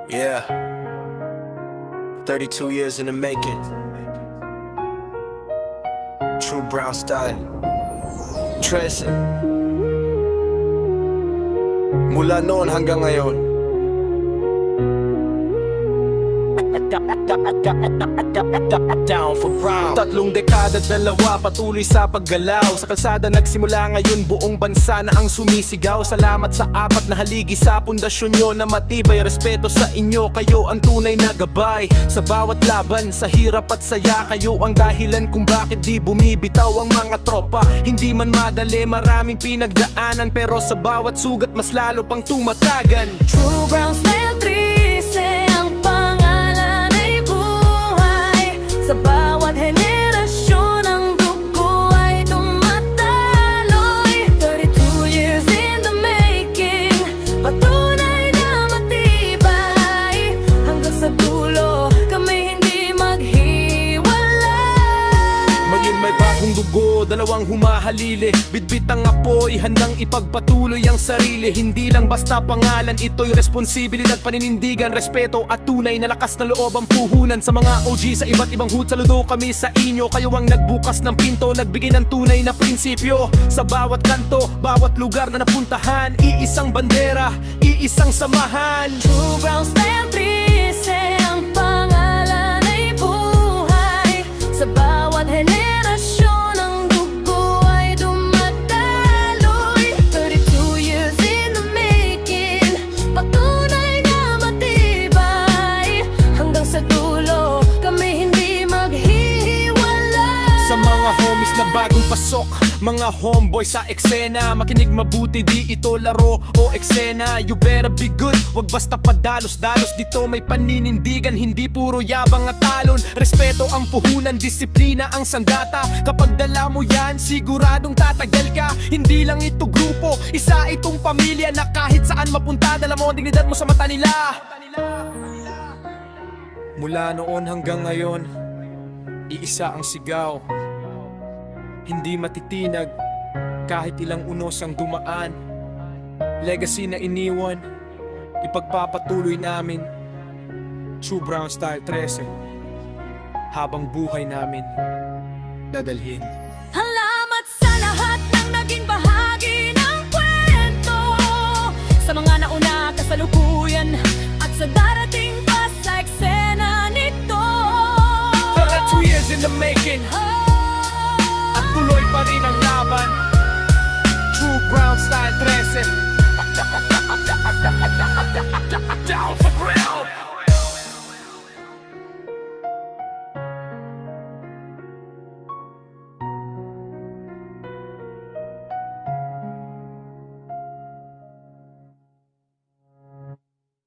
Yeah, 32 years in the making. True brown style. Tracing. Mula noon hanggang ngayon. Down for brown. Tatlong dekada, dalawa, patuloy sa paggalaw. Sa kalsada nagsimula ngayon, buong bansa na ang sumisigaw. Salamat sa apat na haligi sa pundasyon nyo na matibay. Respeto sa inyo, kayo ang tunay na gabay. Sa bawat laban, sa hirap at saya, kayo ang dahilan kung bakit di bumibitaw ang mga tropa. Hindi man madali, maraming pinagdaanan, pero sa bawat sugat mas lalo pang tumatagan. True brown style 13 ang pangalan ay buhay. Sa bawat henerasyon ang dugo ay tumataloy. 32 years in the making, patunay na matibay. Hanggang sa dulo, kami hindi maghiwalay. Maging may bagong dugo, dalawang humahalili. Bitbit ang apoy, handang ipagpatuloy ang sarili. Hindi lang basta pangalan, ito'y responsibilidad, paninindigan, respeto at tunay na lakas na loob ang puhunan. Sa mga OG sa iba't ibang hood, saludo kami sa inyo. Kayo ang nagbukas ng pinto, nagbigay ng tunay na prinsipyo. Sa bawat kanto, bawat lugar na napuntahan, iisang bandera, iisang samahan. True brown style 13 ang pangalan ay buhay. Sa bawat henerasyon ang dugo ay dumadaloy. 32 years in the making, patunay na matibay. Hanggang sa dulo, kami hindi maghihiwalay. Sa mga homies na bagong pasok, mga homeboy sa eksena, makinig mabuti, di ito laro o eksena. You better be good, wag basta padalos-dalos. Dito may paninindigan, hindi puro yabang at talon. Respeto ang puhunan, disiplina ang sandata. Kapag dala mo yan, siguradong tatagal ka. Hindi lang ito grupo, isa itong pamilya na kahit saan mapunta, dala mo ang dignidad mo sa mata nila. Mula noon hanggang ngayon, iisa ang sigaw. Hindi matitinag kahit ilang unos ang dumaan. Legacy na iniwan, ipagpapatuloy namin. True brown style 13, habang buhay namin dadalhin. Salamat sa lahat ng naging bahagi ng kwento. Sa mga nauna, kasalukuyan, at sa darating pa sa eksena nito. 32 years in the making, at tuloy pa rin ang laban. True brown style 13,